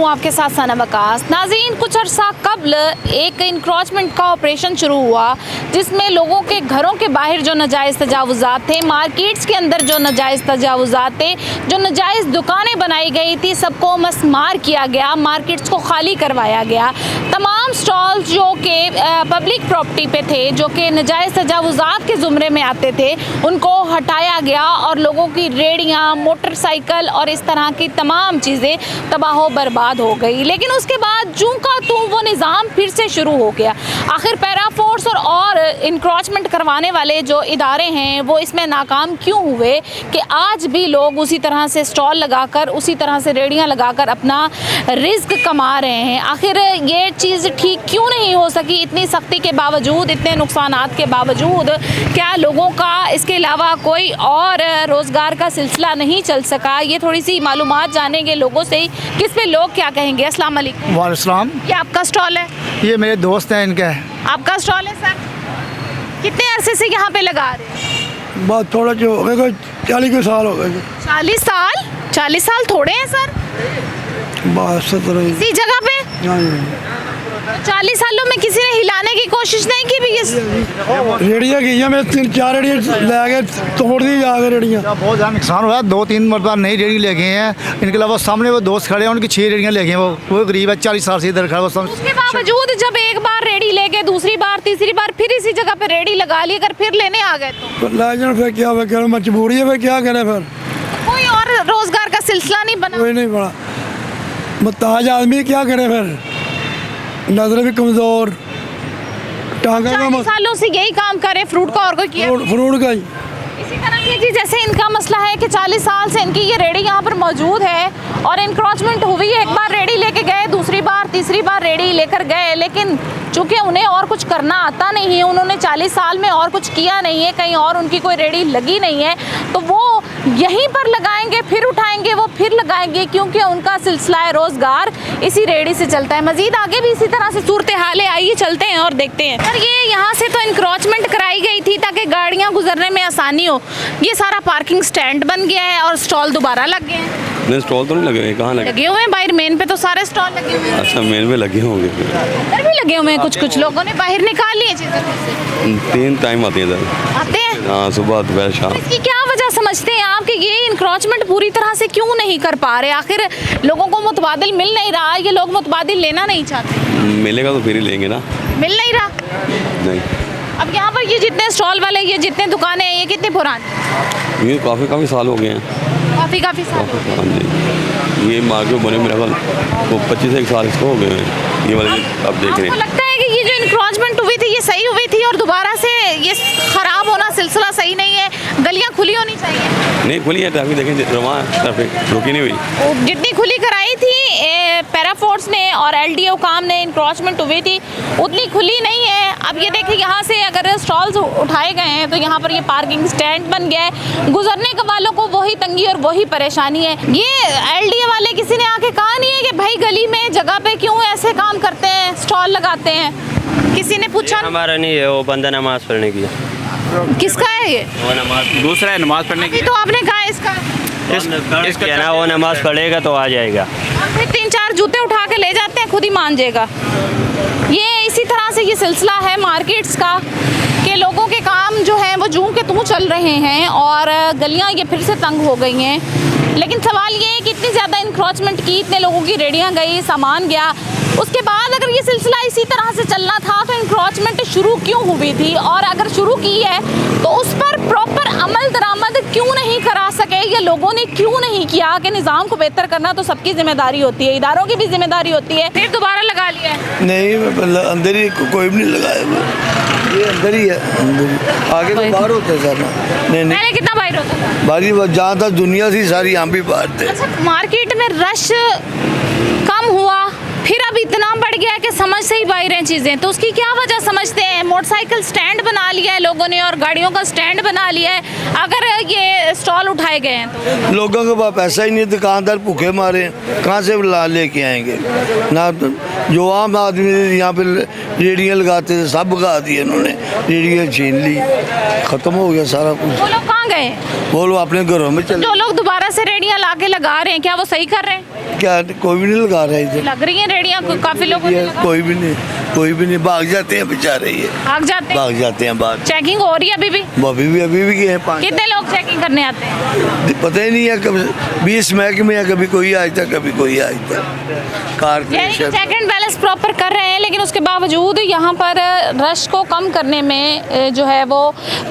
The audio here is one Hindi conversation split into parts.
हूँ आपके साथ सनम वकास। नाज़रीन, कुछ अरसा कबल एक इंक्रोचमेंट का ऑपरेशन शुरू हुआ जिसमें लोगों के घरों के बाहर जो नाजायज़ तजावुज़ात थे, मार्केट्स के अंदर जो नाजायज़ तजावुज़ात थे, जो नाजायज़ दुकानें बनाई गई थी, सबको मसमार किया गया, मार्केट्स को खाली करवाया गया। तमाम स्टॉल्स जो कि पब्लिक प्रॉपर्टी पे थे, जो कि नाजायज़ तजावुज़ात के ज़ुमरे में आते थे, उनको हटाया गया और लोगों की रेडियाँ, मोटरसाइकिल और इस तरह की तमाम चीज़ें तबाह बर्बाद हो गई। लेकिन उसके बाद जूं का तूं वो निज़ाम फिर से शुरू हो गया। आखिर पैरा फोर्स और इंक्रोचमेंट करवाने वाले जो इदारे हैं वो इसमें नाकाम क्यों हुए कि आज भी लोग उसी तरह से स्टॉल लगाकर, उसी तरह से रेडियाँ लगाकर अपना रिस्क कमा रहे हैं। आखिर ये चीज़ ठीक क्यों नहीं हो सकी? इतनी सख्ती के बावजूद, इतने नुकसानात के बावजूद क्या लोगों का इसके अलावा कोई और रोज़गार का सिलसिला नहीं चल सका? ये थोड़ी सी मालूमात जानेंगे लोगों से, किस पे लोग क्या कहेंगे। अस्सलाम वालेकुम। वालेकुम। ये आपका स्टॉल है? ये मेरे दोस्त हैं, इनका है। आपका स्टॉल है सर? कितने अरसे से यहाँ पे लगा रहे हैं? बहुत थोड़ा जो हो गए, 40 के साल हो गए। 40 साल? 40 साल थोड़े हैं सर? बस 17 इसी जगह पे? 40 सालों में किसी ने हिलाने की कोशिश नहीं की भी? रेडियाँ की हैं, मैं 3-4 रेडियाँ ले गए, तोड़ दी जाकर रेडियाँ। बहुत ज़्यादा नुकसान हुआ है। 2-3 मरतबा नई रेडी ले गए हैं। इनके अलावा सामने वो दोस्त खड़े हैं, उनकी 6 रेडियाँ ले गए हैं। वो गरीब है, 40 साल से इधर खड़ा। उसके बावजूद जब एक बार रेडी ले गए, दूसरी बार, तीसरी बार फिर इसी जगह पे रेडी लगा ली, अगर फिर लेने आ गए तो ला जाए फिर क्या करें, मजबूरी है, फिर क्या करें? फिर कोई और रोजगार का सिलसिला नहीं बना? कोई नहीं बड़ा, मुहताज आदमी क्या करे? फिर नजरें भी कमज़ोर, टांगा 40 सालों से यही काम करे, फ्रूट का और कोई किया? फ्रूट का ही इसी तरह से जी, जैसे इनका मसला है कि 40 साल से इनकी ये रेडी यहाँ पर मौजूद है और इंक्रोचमेंट हुई है। एक बार रेडी लेके गए, दूसरी बार, तीसरी बार रेडी लेकर गए, लेकिन चूँकि उन्हें और कुछ करना आता नहीं है, उन्होंने 40 साल में और कुछ किया नहीं है, कहीं और उनकी कोई रेडी लगी नहीं है, तो वो यहीं पर लगाएंगे, फिर उठाएंगे, वो फिर लगाएंगे, क्योंकि उनका सिलसिला रोज़गार इसी रेडी से चलता है। मज़ीद आगे भी इसी तरह से सूरत हाल है, आइए चलते हैं और देखते हैं। सर, ये यहाँ से तो इंक्रोचमेंट कराई गई थी ताकि गाड़ियाँ गुजरने में आसानी हो। ये सारा पार्किंग स्टैंड बन गया है और स्टॉल दोबारा लग गए हैं। नहीं, स्टॉल तो नहीं लगे हैं। कहाँ लगे हुए हैं? बाहर मेन पे तो सारे स्टॉल लगे हुए हैं। अच्छा, मेन में लगे होंगे। इधर भी लगे हुए हैं, कुछ लोगों ने बाहर निकाल लिए चीज़ें। 3 टाइम आते हैं इधर। आते हैं? हाँ, सुबह दोपहर शाम। इसकी क्या वजह समझते हैं आप कि ये इंक्रोचमेंट पूरी तरह से क्यों नहीं कर पा रहे? आखिर लोगों को मुतबादिल मिल नहीं रहा, ये लोग मुतबादिल लेना नहीं चाहते। मिलेगा तो फिर ही लेंगे ना। मिल नहीं रहा? नहीं। अब यहाँ पर ये जितने स्टॉल वाले, ये जितने दुकानें हैं, ये कितनी पुरानी? ये काफ़ी साल हो गए हैं। काफ़ी साल। हाँ जी, ये मार्केट बने मेरा ख्याल वो 25 साल इसको हो गए हैं। ये वाले अब देख रहे आपको हैं। लगता है कि ये जो इंक्रोचमेंट हुई थी ये सही हुई थी और दोबारा से ये ख़राब होना सिलसिला सही नहीं है? गलियाँ खुली होनी चाहिए। नहीं खुली है, ट्रैफिक देखें, रवा ट्रैफिक रुकी नहीं हुई। जितनी खुली कराई थी पैरा फोर्स ने और LDO काम ने, इंक्रोचमेंट हुई थी, उतनी खुली नहीं है। अब ये देखिए, यहाँ से अगर स्टॉल्स उठाए गए हैं तो यहाँ पर ये पार्किंग स्टैंड बन गया है। गुजरने के वालों को वही तंगी और वही परेशानी है। ये LDO वाले किसी ने आके कहा नहीं है कि भाई गली में जगह पे क्यों ऐसे काम करते हैं, स्टॉल लगाते हैं? किसी ने पूछा? हमारा नहीं है, वो बंदा नमाज पढ़ने की। किसका है ये? वो नमाज दूसरा है नमाज पढ़ने की। तो आपने कहा इसका इसका ना, वो नमाज पढ़ेगा तो आ जाएगा। फिर 3-4 जूते उठा के ले जाते हैं, खुद ही मान जाएगा। ये इसी तरह से ये सिलसिला है मार्केट्स का कि लोगों के काम जो हैं वो जूं के तूं चल रहे हैं और गलियां ये फिर से तंग हो गई हैं। लेकिन सवाल ये है कि इतनी ज़्यादा इंक्रोचमेंट की, इतने लोगों की रेडियां गई, सामान गया, उसके बाद अगर ये सिलसिला इसी तरह से चलना था तो इंक्रोचमेंट शुरू क्यों हुई थी? और अगर शुरू की है तो उस पर प्रॉपर अमल दरामद क्यों नहीं करा सके? ये लोगों ने क्यों नहीं किया? कि निज़ाम को बेहतर करना तो सबकी जिम्मेदारी होती है, इदारों की भी जिम्मेदारी होती है। फिर दोबारा लगा लिया है? नहीं, अंदर ही कोई भी नहीं लगाया, ये अंदर ही है, आगे तो बाहर होते हैं सर। नहीं, पहले कितना बाहर होता था? बारी जहाँ तक दुनिया थी सारी यहाँ भी बाहर थे। अच्छा, मार्केट में रश कम हुआ फिर अब इतना बढ़ गया है कि समझ से ही बाहर हैं चीज़ें, तो उसकी क्या वजह समझते हैं? मोटरसाइकिल स्टैंड बना लिया है लोगों ने और गाड़ियों का स्टैंड बना लिया है, अगर ये स्टॉल उठाए गए हैं तो लोगों के पास पैसा ही नहीं, दुकानदार भूखे मारे हैं, कहाँ से ला लेके आएंगे ना। जो आम आदमी यहाँ पे रेडियाँ लगाते थे सब भगा दिए इन्होंने, रेडियाँ छीन ली, ख़त्म हो गया सारा कुछ। वो लोग कहाँ गए? वो लोग अपने घरों में चले। जो लोग दोबारा से रेडियाँ ला के लगा रहे हैं, क्या वो सही कर रहे हैं? क्या कोई भी नहीं लगा रहा है इधर, लग रही हैं रेडियाँ, काफ़ी लोगों ने लगा। कोई भी नहीं, भाग जाते हैं बेचारे, ये भाग जाते हैं। बाहर। चेकिंग हो रही है अभी भी? अभी भी गए हैं 5। कितने लोग चेकिंग करने आते हैं? पता ही नहीं है, कभी 20 महकमे है, कभी कोई आज तक, कभी कोई आज तक। कार यानी कि चेक एंड बैलेंस प्रॉपर कर रहे हैं, लेकिन उसके बावजूद यहाँ पर रश को कम करने में जो है वो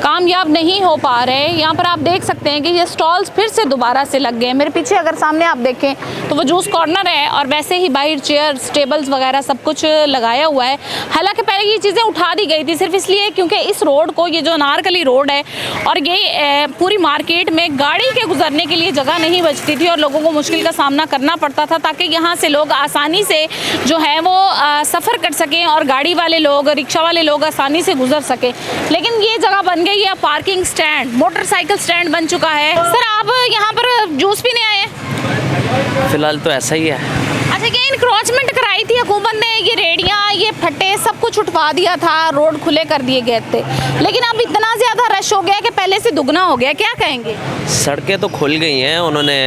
कामयाब नहीं हो पा रहे। यहाँ पर आप देख सकते हैं कि ये स्टॉल्स फिर से दोबारा से लग गए। मेरे पीछे अगर सामने आप देखें तो वो जूस कॉर्नर है और वैसे ही बाहर चेयर्स, टेबल्स वगैरह सब कुछ लगाया हुआ है। हालांकि पहले ये चीज़ें उठा दी गई थी सिर्फ इसलिए क्योंकि इस रोड को, ये जो अनारकली रोड है और ये पूरी मार्केट में गाड़ी के गुजरने के लिए जगह नहीं बचती थी और लोगों को मुश्किल का सामना करना पड़ता था, ताकि यहाँ से लोग आसानी से जो है वो सफ़र कर सकें और गाड़ी वाले लोग, रिक्शा वाले लोग आसानी से गुजर सकें। लेकिन ये जगह बन गई है पार्किंग स्टैंड, मोटरसाइकिल स्टैंड बन चुका है। सर, आप यहाँ पर जूस पीने आए हैं? फिलहाल तो ऐसा ही है। अच्छा, क्या इंक्रोचमेंट कराई थी हुकूमत ने? ये रेडियाँ, ये फट्टे सब कुछ उठवा दिया था, रोड खुले कर दिए गए थे, लेकिन अब इतना ज़्यादा रश हो गया कि पहले से दुगना हो गया। क्या कहेंगे? सड़कें तो खुल गई हैं, उन्होंने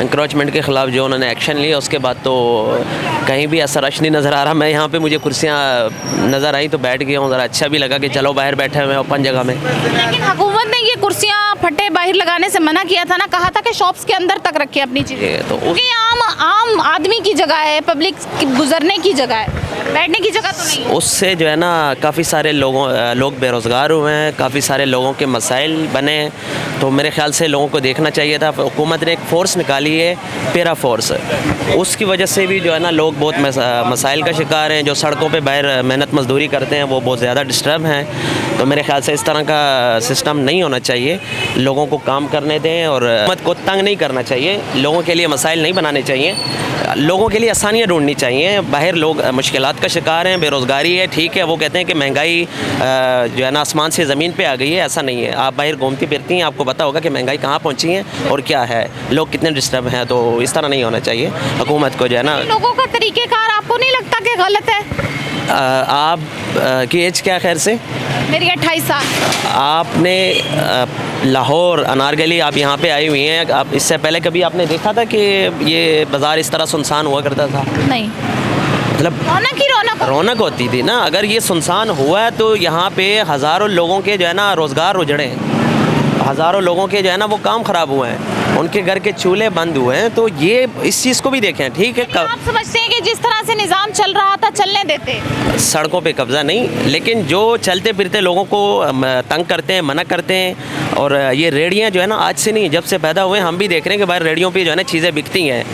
इंक्रोचमेंट के ख़िलाफ़ जो उन्होंने एक्शन लिया उसके बाद तो कहीं भी ऐसा रश नहीं नज़र आ रहा। मैं यहाँ पे मुझे कुर्सियाँ नज़र आई तो बैठ गया हूँ, ज़रा अच्छा भी लगा कि चलो बाहर बैठे हुए ओपन जगह में। लेकिन हुकूमत ने ये कुर्सियाँ फट्टे बाहर लगाने से मना किया था ना, कहा था कि शॉप्स के अंदर तक रखें अपनी चीज़ें, तो क्योंकि आम आदमी की जगह है, पब्लिक गुजरने की जगह है, बैठने की जगह तो नहीं है। उससे जो है ना काफ़ी सारे लोग बेरोज़गार हुए हैं, काफ़ी सारे लोगों के मसाइल बने हैं। तो मेरे ख्याल से लोगों को देखना चाहिए था। हुकूमत ने एक फ़ोर्स निकाली है, पैरा फोर्स, उसकी वजह से भी जो है ना लोग बहुत मसाइल का शिकार हैं। जो सड़कों पे बाहर मेहनत मजदूरी करते हैं वो बहुत ज़्यादा डिस्टर्ब हैं। तो मेरे ख्याल से इस तरह का सिस्टम नहीं होना चाहिए। लोगों को काम करने दें और हुकूमत को तंग नहीं करना चाहिए, लोगों के लिए मसाइल नहीं बनाने चाहिए, लोगों के लिए आसानियाँ ढूंढनी चाहिए। बाहर लोग मुश्किलात का शिकार हैं, बेरोज़गारी है, ठीक है, वो कहते हैं कि महंगाई जो है ना आसमान से ज़मीन पे आ गई है, ऐसा नहीं है। आप बाहर घूमती फिरती हैं, आपको पता होगा कि महंगाई कहाँ पहुँची है और क्या है, लोग कितने डिस्टर्ब हैं। तो इस तरह नहीं होना चाहिए। हुकूमत को जो है ना, लोगों का तरीक़ेकार आपको नहीं लगता कि गलत है? आप की एज क्या खैर से? मेरी 28 साल। आपने लाहौर अनारकली आप यहाँ पे आई हुई हैं, आप इससे पहले कभी आपने देखा था कि ये बाज़ार इस तरह सुनसान हुआ करता था? नहीं, मतलब रौनक ही रौनक होती थी ना। अगर ये सुनसान हुआ है तो यहाँ पे हज़ारों लोगों के जो है ना रोज़गार उजड़े हैं, हज़ारों लोगों के जो है ना वो काम ख़राब हुए हैं, उनके घर के चूल्हे बंद हुए हैं। तो ये इस चीज़ को भी देखें, ठीक है। आप समझते हैं कि जिस तरह से निज़ाम चल रहा था चलने देते? सड़कों पे कब्ज़ा नहीं, लेकिन जो चलते फिरते लोगों को तंग करते हैं, मना करते हैं। और ये रेडियाँ जो है ना आज से नहीं, जब से पैदा हुए हम भी देख रहे हैं कि बाहर रेडियों पे जो है ना चीज़ें बिकती हैं।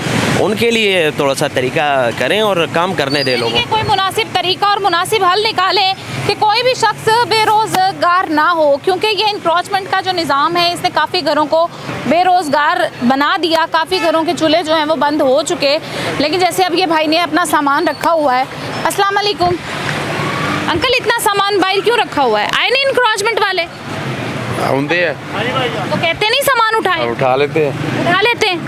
उनके लिए थोड़ा सा तरीका करें और काम करने दें लोगों को। कोई मुनासिब तरीका और मुनासिब हल निकालें कि कोई भी शख्स बेरोज़गार ना हो, क्योंकि ये इंक्रोचमेंट का जो निज़ाम है इसने काफ़ी घरों को बेरोज़गार बना दिया, काफ़ी घरों के चूल्हे जो हैं वो बंद हो चुके। लेकिन जैसे अब ये भाई ने अपना सामान रखा हुआ है। अस्सलाम वालेकुम अंकल, इतना सामान बाहर क्यों रखा हुआ है? आए नहीं इंक्रोचमेंट वाले? आते हैं तो कहते नहीं सामान उठाए? उठा लेते हैं। उठा लेते हैं,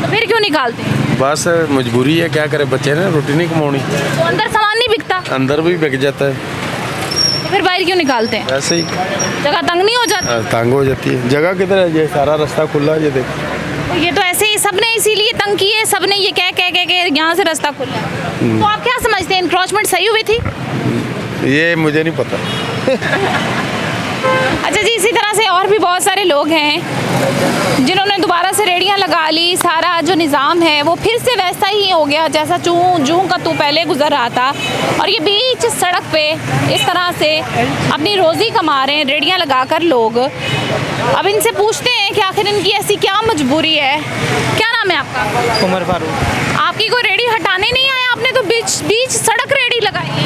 तो फिर क्यों निकालते हैं? बस मजबूरी है, क्या करे, बच्चे ने रोटी नहीं कमानी। तो अंदर सामान नहीं बिकता? अंदर भी बिक जाता है। तो फिर बाहर क्यों निकालते हैं? ऐसे ही जगह तंग नहीं हो जाती? तंग हो जाती है। जगह किधर है? ये सारा रास्ता खुला है, ये देख। तो ये तो ऐसे ही सबने इसीलिए तंग किए, सबने ये कह कह के यहाँ से रास्ता खुला है। तो आप क्या समझते हैं, इंक्रोचमेंट सही हुई थी? ये मुझे नहीं पता। अच्छा जी, इसी तरह से और भी बहुत सारे लोग हैं जिन्होंने दोबारा से रेडियां लगा ली। सारा जो निज़ाम है वो फिर से वैसा ही हो गया जैसा जूं का तू पहले गुजर रहा था। और ये बीच सड़क पे इस तरह से अपनी रोज़ी कमा रहे हैं रेडियां लगाकर लोग। अब इनसे पूछते हैं कि आखिर इनकी ऐसी क्या मजबूरी है। क्या नाम है आपका? उमर फारूक। आपकी कोई रेडी हटाने नहीं आया? आपने तो बीच सड़क रेडी लगा लगाई है?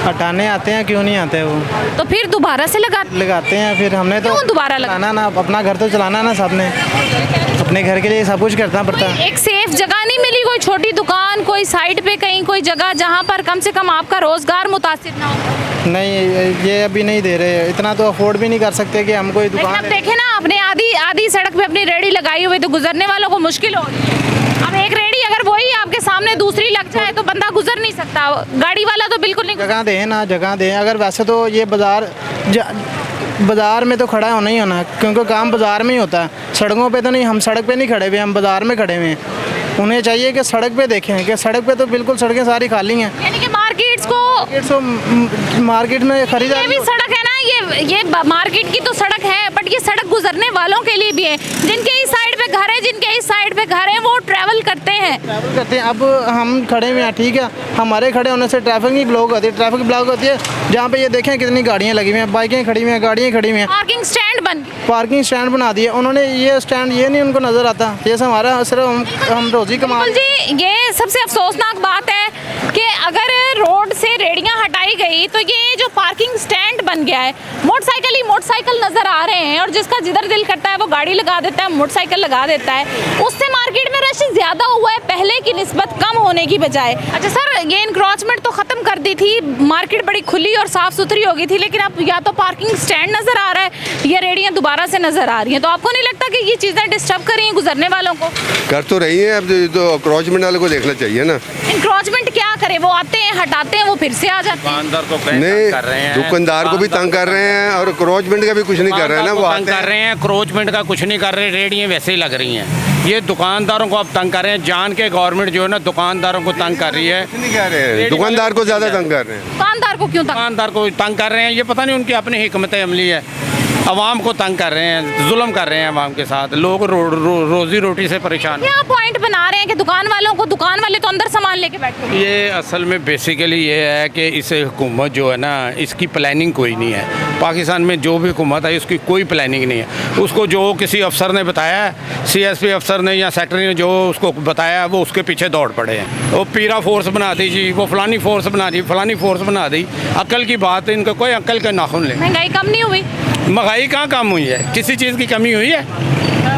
हटाने आते हैं, क्यों नहीं आते वो? तो फिर दोबारा से लगाते हैं, फिर हमने तो क्यों दोबारा लगाना ना, अपना घर तो चलाना ना सबने, अपने घर के लिए सब कुछ करना पड़ता है। एक सेफ जगह नहीं मिली, कोई छोटी दुकान, कोई साइड पे कहीं कोई जगह जहाँ पर कम से कम आपका रोजगार मुतासिर ना हो? नहीं, ये अभी नहीं दे रहे, इतना तो अफोर्ड भी नहीं कर सकते कि हम कोई लेकिन दुकान। अब देखे ना, आपने आधी सड़क पे अपनी रेडी लगाई हुई, तो गुजरने वालों को मुश्किल हो रही है। अब एक रेडी अगर वही आपके सामने दूसरी लग जाए तो बंदा गुजर नहीं सकता, गाड़ी वाला तो बिल्कुल नहीं। जगह दें ना, जगह दें। अगर वैसे तो ये बाज़ार में तो खड़ा होना ही होना, क्योंकि काम बाज़ार में ही होता है, सड़कों पे तो नहीं। हम सड़क पे नहीं खड़े हुए, हम बाज़ार में खड़े हुए हैं। उन्हें चाहिए कि सड़क पे देखें कि सड़क पे तो बिल्कुल सड़कें सारी खाली हैं। यानी कि मार्केट में खरीदारी ये भी सड़क है ना, ये मार्केट की तो सड़क है, बट ये सड़क गुजरने वालों के लिए भी है, जिनके इस साइड पे घर है, जिनके इस साइड पे घर है, वो ट्रैवल करते हैं। अब हम खड़े हुए हैं, ठीक है, हमारे खड़े होने से ट्रैफिक ही ब्लॉक होती है, ट्रैफिक ब्लॉक होती है। जहाँ पे ये देखें कितनी गाड़ियाँ लगी हुई हैं, बाइकें खड़ी हुई हैं, गाड़ियाँ खड़ी हुई हैं। पार्किंग स्टैंड बना दिए उन्होंने। ये स्टैंड ये नहीं उनको नज़र आता, ये हमारा सिर्फ हम रोजी कमा। जी, ये सबसे अफसोसनाक बात है कि अगर रोड से रेडियां हटाई गई तो ये जो पार्किंग स्टैंड बन गया है, मोटरसाइकिल नजर आ रहे हैं, और जिसका जिधर दिल करता है वो गाड़ी लगा देता है, मोटरसाइकिल लगा देता है। उससे मार्केट में रश ज्यादा हुआ है पहले की निस्बत कम होने की बजाय। अच्छा सर, ये इंक्रोचमेंट तो खत्म कर दी थी, मार्केट बड़ी खुली और साफ सुथरी हो गई थी, लेकिन अब या तो पार्किंग स्टैंड नजर आ रहा है या रेडियां दोबारा से नजर आ रही हैं, तो आपको नहीं लगता कि ये चीजें डिस्टर्ब कर रही हैं गुजरने वालों को? कर तो रही है, अब तो इंक्रोचमेंट वाले को देखना चाहिए ना। इंक्रोचमेंट क्या करे, वो आते हैं, हटाते हैं, वो फिर से आ जाते हैं। नहीं, दुकानदार को भी तंग कर रहे हैं और क्रोचमेंट का भी कुछ नहीं कर रहे हैं ना, वो तंग कर रहे हैं, क्रोचमेंट का कुछ नहीं कर रहे, रेडियां वैसे ही लग रही हैं। ये दुकानदारों को अब तंग कर रहे हैं, जान के गवर्नमेंट जो है ना दुकानदारों को तंग कर रही है। नहीं कह रहे हैं, दुकानदार को ज़्यादा तंग कर रहे हैं। दुकानदार को क्यों? दुकानदार को तंग कर रहे हैं, ये पता नहीं उनकी अपनी हिकमत अमली है। अवाम को तंग कर रहे हैं, जुल्म कर रहे हैं अवाम के साथ, लोग रोजी रोटी से परेशान हैं। क्या पॉइंट बना रहे हैं कि दुकान वाले तो अंदर सामान लेके बैठे हैं? ये असल में बेसिकली ये है कि इस हुकूमत जो है ना, इसकी प्लानिंग कोई नहीं है। पाकिस्तान में जो भी हुकूमत है उसकी कोई प्लानिंग नहीं है। उसको जो किसी अफसर ने बताया, CSP अफसर ने या सेक्रेटरी ने जो उसको बताया, वो उसके पीछे दौड़ पड़े हैं। वो पीरा फोर्स बना दी जी, वो फलानी फोर्स बना दी, फलानी फोर्स बना दी। अक्ल की बात है, इनका कोई अक्ल के नाखून ले। महंगाई कम नहीं हुई? महंगाई कहाँ कम हुई है? किसी चीज़ की कमी हुई है?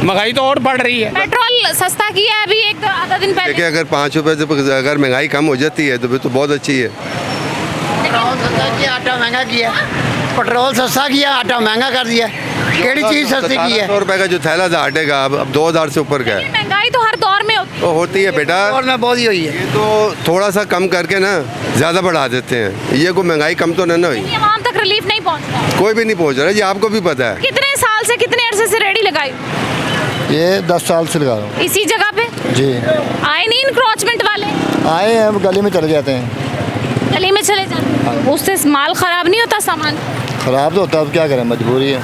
महंगाई तो और बढ़ रही है। पेट्रोल सस्ता किया है अभी एक आधा दिन पहले। देखिए, अगर 5 रुपये से अगर महंगाई कम हो जाती है तो फिर तो बहुत अच्छी है। पेट्रोल सस्ता किया, आटा महंगा किया। पेट्रोल सस्ता किया, आटा महंगा कर दिया। केड़ी चीज़ सस्ती की है? 100 रुपये का जो थैला था आटे का अब 2000 से ऊपर का है। महंगाई तो हर दौर में होती है बेटा, और में बहुत ही हुई है। ये तो थोड़ा सा कम करके ना ज़्यादा बढ़ा देते हैं। ये कोई महंगाई कम तो नहीं हुई, आवाम तक रिलीफ नहीं पहुंच रहा। कोई भी नहीं पहुंच रहा है, ये आपको भी पता है। कितने साल से, कितने अरसे से रेडी लगाई? ये 10 साल से लगा रहा हूँ इसी जगह पे? जी। आए नहीं इंक्रोचमेंट वाले? आए हैं, गली में चले जाते हैं। गली में चले जाते हैं, उससे माल खराब नहीं होता? सामान ख़राब तो होता है, अब क्या करें, मजबूरी है।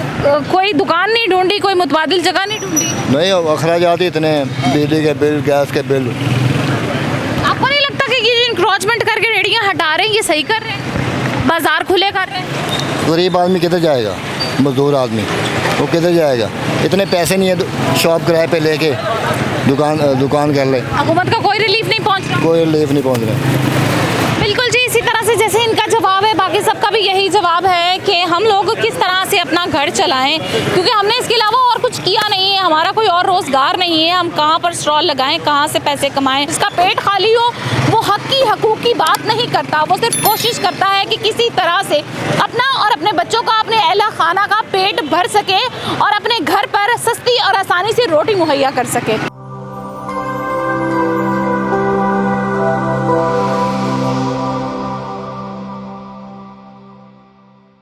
कोई दुकान नहीं ढूंढी, कोई मुतबादिल जगह नहीं ढूंढी? नहीं, अखराजात ही इतने, बिजली के बिल, गैस के बिल। आपको नहीं लगता कि ये जो इंक्रोचमेंट करके रेडियां हटा रहे हैं ये सही कर रहे हैं, बाजार खुले कर रहे हैं? गरीब आदमी किधर जाएगा, मजदूर आदमी वो किधर जाएगा? इतने पैसे नहीं है शॉप किराए पे लेके दुकान कर ले। हुकूमत का कोई रिलीफ नहीं पहुंच रहा? कोई रिलीफ नहीं पहुंच रहा। बिल्कुल जी, इसी तरह से जैसे इनका जवाब है, बाकी सबका भी यही जवाब है कि हम लोग किस तरह से अपना घर चलाएं, क्योंकि हमने इसके अलावा और कुछ किया नहीं है, हमारा कोई और रोज़गार नहीं है। हम कहाँ पर स्टॉल लगाएं, कहाँ से पैसे कमाएं? जिसका पेट खाली हो वो हक की हकूक़ की बात नहीं करता, वो सिर्फ कोशिश करता है कि किसी तरह से अपना और अपने बच्चों का, अपने अहला खाना का पेट भर सके और अपने घर पर सस्ती और आसानी से रोटी मुहैया कर सके।